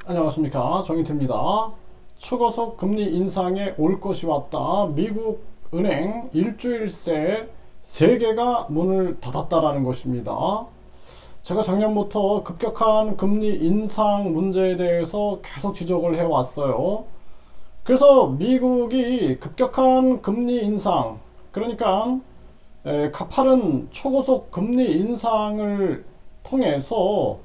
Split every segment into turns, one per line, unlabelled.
안녕하십니까, 정인태입니다. 초고속 금리 인상에 올 것이 왔다. 미국 은행 일주일 새 3개가 문을 닫았다라는 것입니다. 제가 작년부터 급격한 금리 인상 문제에 대해서 계속 지적을 해왔어요. 그래서 미국이 급격한 금리 인상, 그러니까 가파른 초고속 금리 인상을 통해서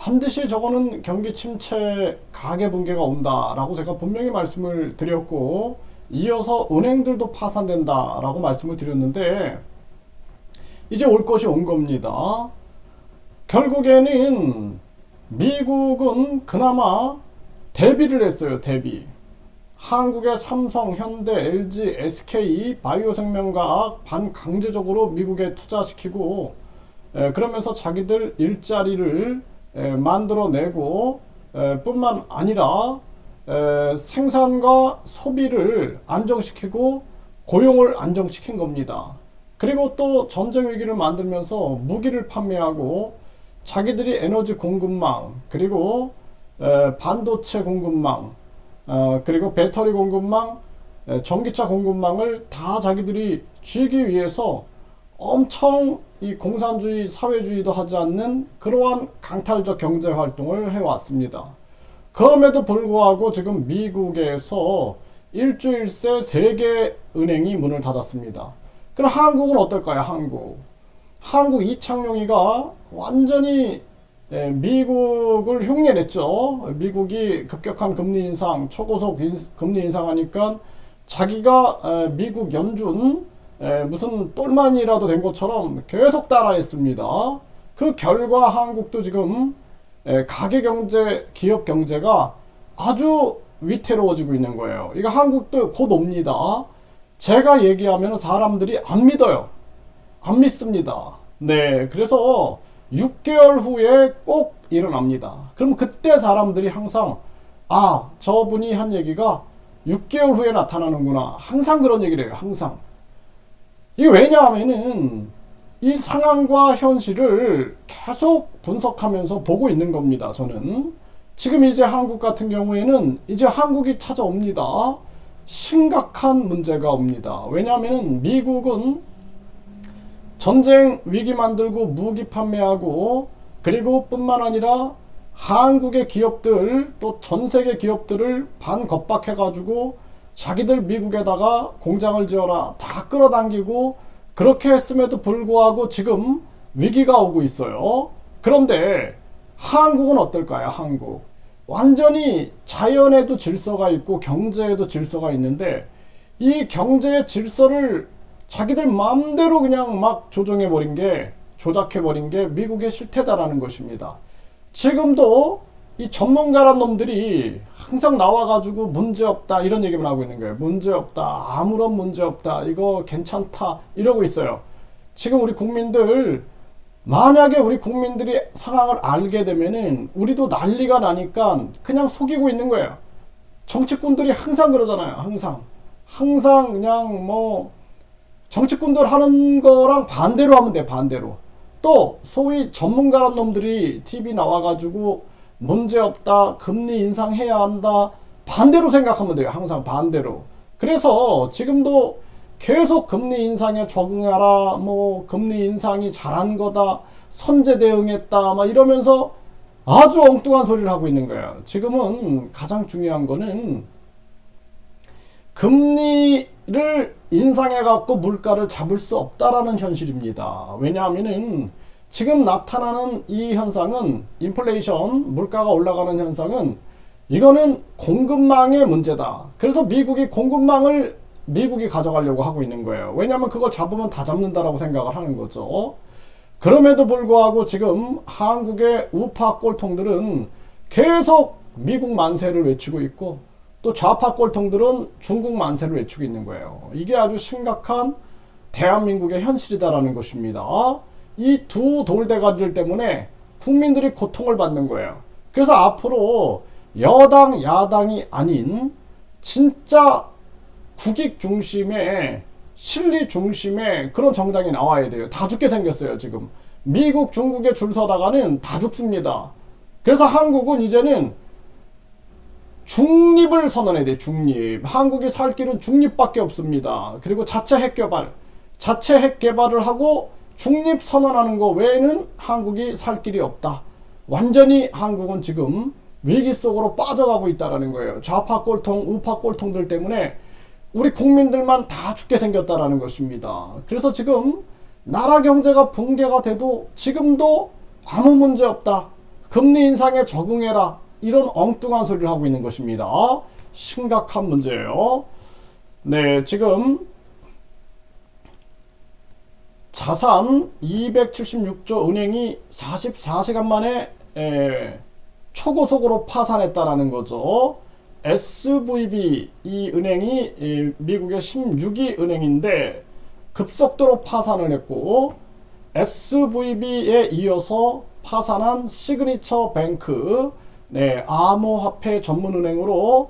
반드시 저거는 경기 침체, 가계 붕괴가 온다라고 제가 분명히 말씀을 드렸고, 이어서 은행들도 파산된다라고 말씀을 드렸는데, 이제 올 것이 온 겁니다. 결국에는 미국은 그나마 대비를 했어요. 대비. 한국의 삼성, 현대, LG, SK, 바이오생명과학 반강제적으로 미국에 투자시키고, 그러면서 자기들 일자리를 만들어내고, 뿐만 아니라 생산과 소비를 안정시키고 고용을 안정시킨 겁니다. 그리고 또 전쟁 위기를 만들면서 무기를 판매하고 자기들이 에너지 공급망, 그리고 반도체 공급망, 그리고 배터리 공급망, 전기차 공급망을 다 자기들이 쥐기 위해서 엄청 이 공산주의 사회주의도 하지 않는 그러한 강탈적 경제 활동을 해왔습니다. 그럼에도 불구하고 지금 미국에서 일주일 새 3개 은행이 문을 닫았습니다. 그럼 한국은 어떨까요? 한국 이창용이가 완전히 미국을 흉내냈죠. 미국이 급격한 금리 인상, 초고속 금리 인상하니까 자기가 미국 연준 무슨 똘만이라도 된 것처럼 계속 따라했습니다. 그 결과 한국도 지금 가계경제, 기업경제가 아주 위태로워지고 있는 거예요. 이거 한국도 곧 옵니다. 제가 얘기하면 사람들이 안 믿어요. 안 믿습니다. 네, 그래서 6개월 후에 꼭 일어납니다. 그럼 그때 사람들이 항상 저분이 한 얘기가 6개월 후에 나타나는구나. 항상 그런 얘기를 해요. 항상. 이게 왜냐하면은 이 상황과 현실을 계속 분석하면서 보고 있는 겁니다. 저는 지금 이제 한국 같은 경우에는 이제 한국이 찾아옵니다. 심각한 문제가 옵니다. 왜냐하면은 미국은 전쟁 위기 만들고 무기 판매하고, 그리고 뿐만 아니라 한국의 기업들 또 전세계 기업들을 반겁박해 가지고 자기들 미국에다가 공장을 지어라 다 끌어당기고, 그렇게 했음에도 불구하고 지금 위기가 오고 있어요. 그런데 한국은 어떨까요? 한국 완전히 자연에도 질서가 있고 경제에도 질서가 있는데, 이 경제의 질서를 자기들 마음대로 그냥 막 조작해버린 게 미국의 실태다라는 것입니다. 지금도 이 전문가란 놈들이 항상 나와가지고 문제없다 이런 얘기만 하고 있는 거예요. 문제없다, 아무런 문제없다, 이거 괜찮다 이러고 있어요. 지금 우리 국민들, 만약에 우리 국민들이 상황을 알게 되면은 우리도 난리가 나니까 그냥 속이고 있는 거예요. 정치꾼들이 항상 그러잖아요. 항상 그냥 뭐 정치꾼들 하는 거랑 반대로 하면 돼. 반대로. 또 소위 전문가란 놈들이 TV 나와가지고 문제없다, 금리 인상해야 한다, 반대로 생각하면 돼요. 항상 반대로. 그래서 지금도 계속 금리 인상에 적응하라, 뭐 금리 인상이 잘한 거다, 선제 대응했다 막 이러면서 아주 엉뚱한 소리를 하고 있는 거예요. 지금은 가장 중요한 거는 금리를 인상해 갖고 물가를 잡을 수 없다라는 현실입니다. 왜냐하면은 지금 나타나는 이 현상은, 인플레이션, 물가가 올라가는 현상은, 이거는 공급망의 문제다. 그래서 공급망을 미국이 가져가려고 하고 있는 거예요. 왜냐하면 그걸 잡으면 다 잡는다라고 생각을 하는 거죠. 그럼에도 불구하고 지금 한국의 우파 꼴통들은 계속 미국 만세를 외치고 있고, 또 좌파 꼴통들은 중국 만세를 외치고 있는 거예요. 이게 아주 심각한 대한민국의 현실이다라는 것입니다. 이 두 돌대가리들 때문에 국민들이 고통을 받는 거예요. 그래서 앞으로 여당, 야당이 아닌 진짜 국익 중심의, 실리 중심의 그런 정당이 나와야 돼요. 다 죽게 생겼어요. 지금 미국, 중국에 줄 서다가는 다 죽습니다. 그래서 한국은 이제는 중립을 선언해야 돼. 중립. 한국이 살 길은 중립밖에 없습니다. 그리고 자체 핵 개발을 하고 중립 선언하는 거 외에는 한국이 살 길이 없다. 완전히 한국은 지금 위기 속으로 빠져가고 있다는 거예요. 좌파 꼴통, 우파 꼴통들 때문에 우리 국민들만 다 죽게 생겼다라는 것입니다. 그래서 지금 나라 경제가 붕괴가 돼도 지금도 아무 문제 없다. 금리 인상에 적응해라. 이런 엉뚱한 소리를 하고 있는 것입니다. 심각한 문제예요. 네, 지금 자산 276조 은행이 44시간 만에 초고속으로 파산했다라는 거죠. SVB 이 은행이 미국의 16위 은행인데 급속도로 파산을 했고, SVB에 이어서 파산한 시그니처 뱅크, 네, 암호화폐 전문은행으로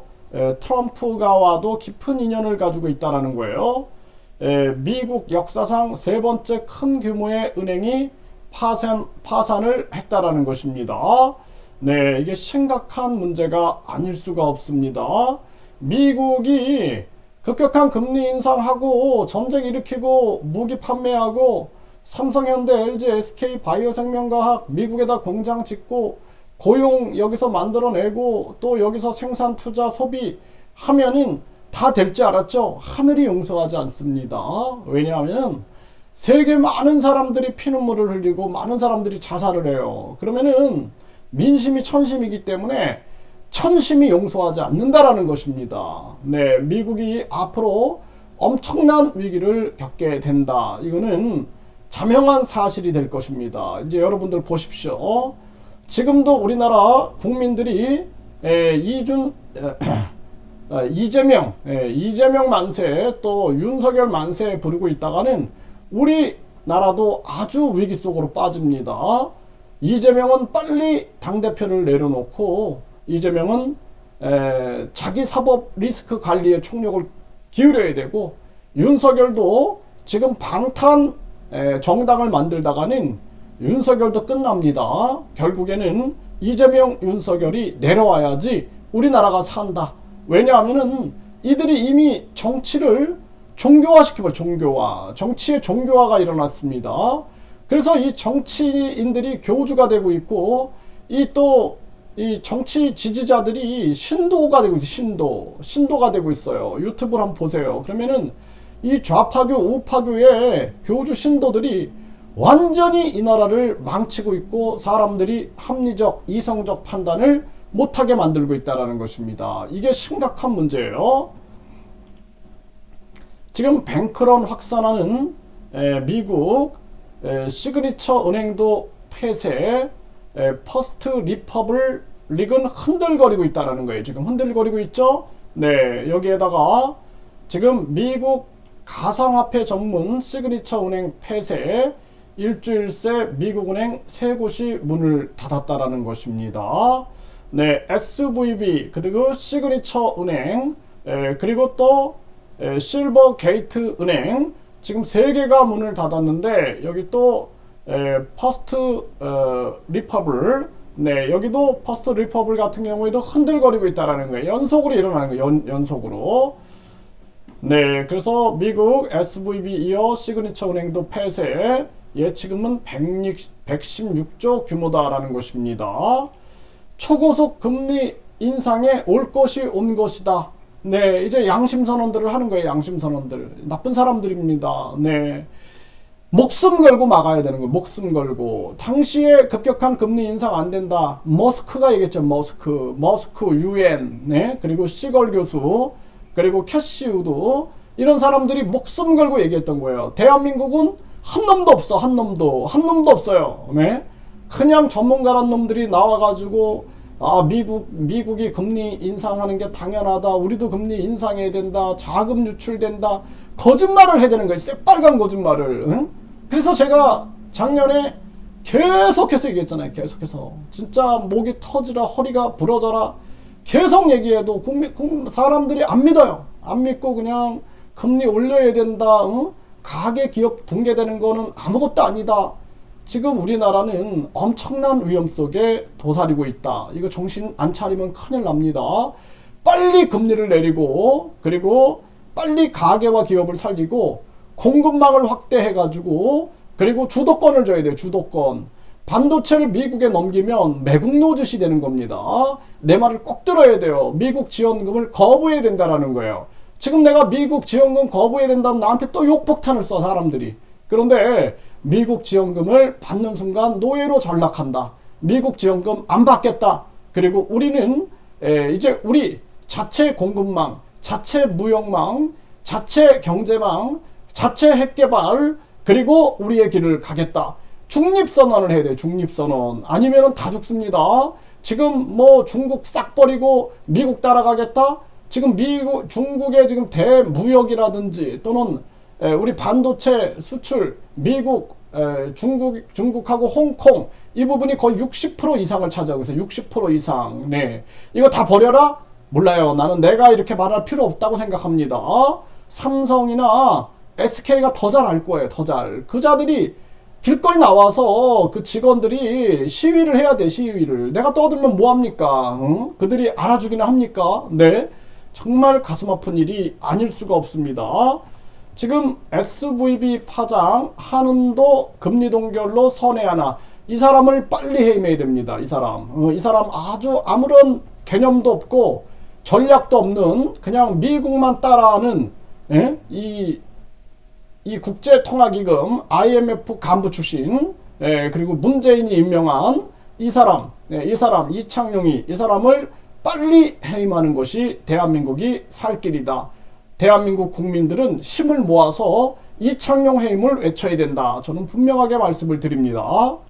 트럼프가와도 깊은 인연을 가지고 있다는 거예요. 미국 역사상 세 번째 큰 규모의 은행이 파산을 했다라는 것입니다. 네, 이게 심각한 문제가 아닐 수가 없습니다. 미국이 급격한 금리 인상하고 전쟁 일으키고 무기 판매하고 삼성현대, LG, SK, 바이오생명과학 미국에다 공장 짓고 고용 여기서 만들어내고 또 여기서 생산, 투자, 소비 하면은 다 될 줄 알았죠? 하늘이 용서하지 않습니다. 왜냐하면 세계 많은 사람들이 피눈물을 흘리고 많은 사람들이 자살을 해요. 그러면은 민심이 천심이기 때문에 천심이 용서하지 않는다라는 것입니다. 네, 미국이 앞으로 엄청난 위기를 겪게 된다. 이거는 자명한 사실이 될 것입니다. 이제 여러분들 보십시오. 지금도 우리나라 국민들이 이재명 만세 또 윤석열 만세 부르고 있다가는 우리나라도 아주 위기 속으로 빠집니다. 이재명은 빨리 당대표를 내려놓고 이재명은 자기 사법 리스크 관리에 총력을 기울여야 되고, 윤석열도 지금 방탄 정당을 만들다가는 윤석열도 끝납니다. 결국에는 이재명, 윤석열이 내려와야지 우리나라가 산다. 왜냐하면은 이들이 이미 정치를 종교화시켜버려. 정치의 종교화가 일어났습니다. 그래서 이 정치인들이 교주가 되고 있고, 이 정치 지지자들이 신도가 되고 있어요. 신도가 되고 있어요. 유튜브를 한번 보세요. 그러면은 이 좌파교, 우파교의 교주 신도들이 완전히 이 나라를 망치고 있고 사람들이 합리적, 이성적 판단을 못하게 만들고 있다는 것입니다. 이게 심각한 문제예요. 지금 뱅크런 확산하는 미국 시그니처 은행도 폐쇄, 퍼스트 리퍼블릭은 흔들거리고 있다는 거예요. 지금 흔들거리고 있죠. 네, 여기에다가 지금 미국 가상화폐 전문 시그니처 은행 폐쇄, 일주일 새 미국은행 세 곳이 문을 닫았다라는 것입니다. 네, SVB 그리고 시그니처 은행, 그리고 또 실버 게이트 은행, 지금 세 개가 문을 닫았는데 여기 또 퍼스트 리퍼블, 네, 여기도 퍼스트 리퍼블 같은 경우에도 흔들거리고 있다라는 거예요. 연속으로 일어나는 거예요. 연속으로. 네, 그래서 미국 SVB 이어 시그니처 은행도 폐쇄, 예치금은 116조 규모다라는 것입니다. 초고속 금리 인상에 올 것이 온 것이다. 네, 이제 양심선언들을 하는 거예요. 양심선언들. 나쁜 사람들입니다. 네, 목숨 걸고 막아야 되는 거예요. 목숨 걸고. 당시에 급격한 금리 인상 안 된다. 머스크가 얘기했죠. 머스크 UN, 네, 그리고 시걸 교수, 그리고 캐시우드, 이런 사람들이 목숨 걸고 얘기했던 거예요. 대한민국은 한 놈도 없어. 한 놈도 없어요. 네, 그냥 전문가란 놈들이 나와가지고 미국이 금리 인상하는 게 당연하다. 우리도 금리 인상해야 된다. 자금 유출된다. 거짓말을 해야 되는 거예요. 새빨간 거짓말을. 응? 그래서 제가 작년에 계속해서 얘기했잖아요. 계속해서. 진짜 목이 터지라 허리가 부러져라. 계속 얘기해도 사람들이 안 믿어요. 안 믿고 그냥 금리 올려야 된다. 응? 가계 기업 붕괴되는 거는 아무것도 아니다. 지금 우리나라는 엄청난 위험 속에 도사리고 있다. 이거 정신 안 차리면 큰일 납니다. 빨리 금리를 내리고 그리고 빨리 가계와 기업을 살리고 공급망을 확대해가지고 그리고 주도권을 줘야 돼요. 주도권. 반도체를 미국에 넘기면 매국 노릇이 되는 겁니다. 내 말을 꼭 들어야 돼요. 미국 지원금을 거부해야 된다라는 거예요. 지금 내가 미국 지원금 거부해야 된다면 나한테 또 욕폭탄을 써 사람들이. 그런데 미국 지원금을 받는 순간 노예로 전락한다. 미국 지원금 안 받겠다. 그리고 우리는 이제 우리 자체 공급망, 자체 무역망, 자체 경제망, 자체 핵개발 그리고 우리의 길을 가겠다. 중립선언을 해야 돼요. 중립선언. 아니면은 다 죽습니다. 지금 뭐 중국 싹 버리고 미국 따라가겠다? 지금 중국의 지금 대무역이라든지 또는 우리 반도체 수출, 미국, 중국하고 홍콩 이 부분이 거의 60% 이상을 차지하고 있어요. 60% 이상. 네. 이거 다 버려라? 몰라요. 나는 내가 이렇게 말할 필요 없다고 생각합니다. 삼성이나 SK가 더 잘 알 거예요. 더 잘. 그 자들이 길거리 나와서 그 직원들이 시위를 해야 돼. 시위를. 내가 떠들면 뭐합니까? 응? 그들이 알아주기나 합니까? 네. 정말 가슴 아픈 일이 아닐 수가 없습니다. 지금 SVB 파장 한은도 금리 동결로 선회하나 이 사람을 빨리 해임해야 됩니다. 이 사람. 이 사람 아주 아무런 개념도 없고 전략도 없는 그냥 미국만 따라하는 이 국제통화기금 IMF 간부 출신 그리고 문재인이 임명한 이 사람 이창용이 이 사람을 빨리 해임하는 것이 대한민국이 살 길이다. 대한민국 국민들은 힘을 모아서 이창용 해임을 외쳐야 된다. 저는 분명하게 말씀을 드립니다.